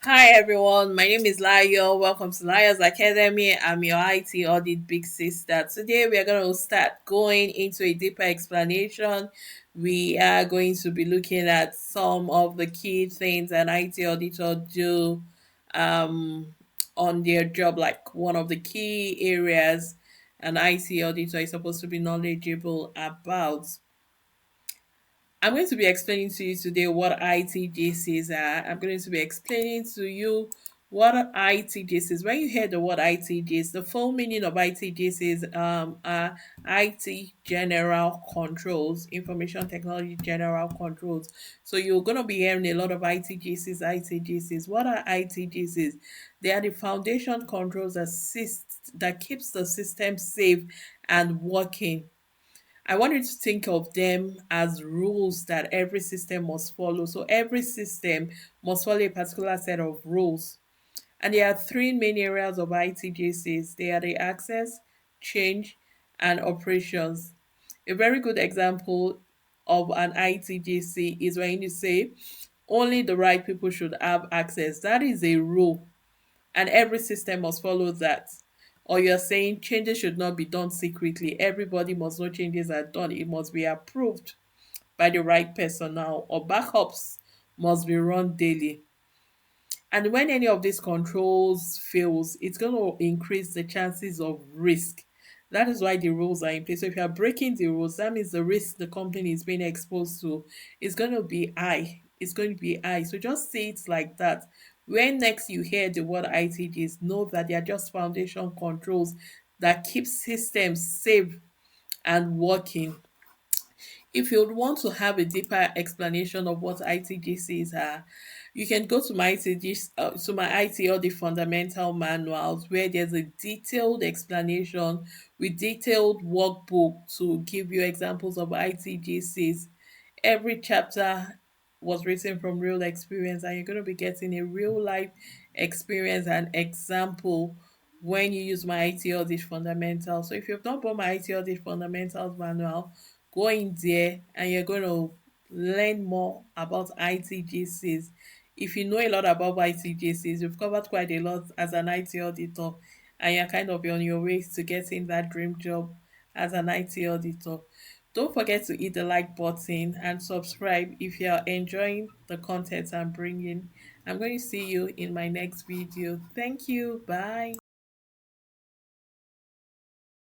Hi everyone, my name is Layo. Welcome to Layos Academy. I'm your IT Audit Big Sister. Today we are going to start going into a deeper explanation. We are going to be looking at some of the key things an IT auditor do um, on their job, like one of the key areas an IT auditor is supposed to be knowledgeable about. I'm going to be explaining to you today what ITGCs are. I'm going to be explaining to you what are ITGCs. When you hear the word ITGs, the full meaning of ITGCs are IT General Controls, Information Technology General Controls. So you're going to be hearing a lot of ITGCs, ITGCs. What are ITGCs? They are the foundation controls that keeps the system safe and working. I want you to think of them as rules that every system must follow. So every system must follow a particular set of rules. And there are three main areas of ITGCs. They are the access, change, and operations. A very good example of an ITGC is when you say only the right people should have access. That is a rule and every system must follow that. Or you're saying changes should not be done secretly. Everybody must know changes are done. It must be approved by the right personnel, or backups must be run daily. And when any of these controls fails, it's going to increase the chances of risk. That is why the rules are in place. So if you are breaking the rules, that means the risk the company is being exposed to is going to be high. It's going to be high. So just say it like that. When next you hear the word ITGs, know that they are just foundation controls that keep systems safe and working. If you would want to have a deeper explanation of what ITGCs are, you can go to my to my IT Audit Fundamental Manuals, where there's a detailed explanation with detailed workbook to give you examples of ITGCs. Every chapter was written from real experience, and you're going to be getting a real life experience and example when you use my IT Audit Fundamentals. So if you've not bought my IT Audit Fundamentals Manual, go in there and you're going to learn more about ITGCs. If you know a lot about ITGCs, you've covered quite a lot as an IT auditor, and you're kind of on your way to getting that dream job as an IT auditor. Don't forget to hit the like button and subscribe if you're enjoying the content I'm bringing. I'm going to see you in my next video. Thank you. Bye.